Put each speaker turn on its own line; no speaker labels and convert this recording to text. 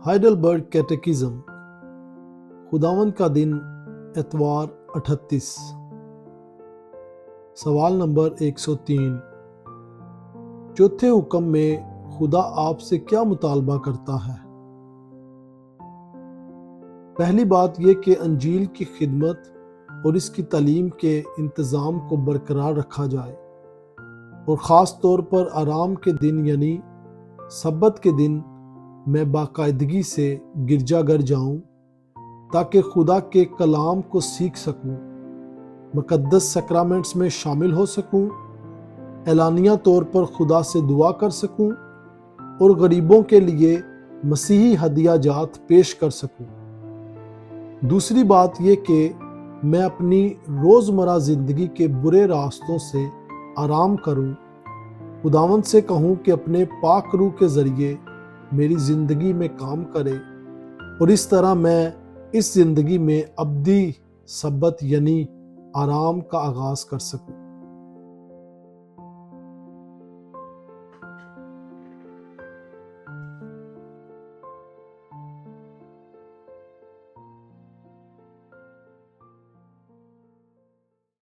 Heidelberg کیٹیکزم، خداوند کا دن، اتوار 38، سوال نمبر 103۔ چوتھے حکم میں خدا آپ سے کیا مطالبہ کرتا ہے؟ پہلی بات یہ کہ انجیل کی خدمت اور اس کی تعلیم کے انتظام کو برقرار رکھا جائے، اور خاص طور پر آرام کے دن یعنی سبت کے دن میں باقاعدگی سے گرجا گھر جاؤں تاکہ خدا کے کلام کو سیکھ سکوں، مقدس سیکرامنٹس میں شامل ہو سکوں، اعلانیہ طور پر خدا سے دعا کر سکوں اور غریبوں کے لیے مسیحی ہدیہ جات پیش کر سکوں۔ دوسری بات یہ کہ میں اپنی روزمرہ زندگی کے برے راستوں سے آرام کروں، خداوند سے کہوں کہ اپنے پاک روح کے ذریعے میری زندگی میں کام کرے، اور اس طرح میں اس زندگی میں ابدی سبت یعنی آرام کا آغاز کر سکوں۔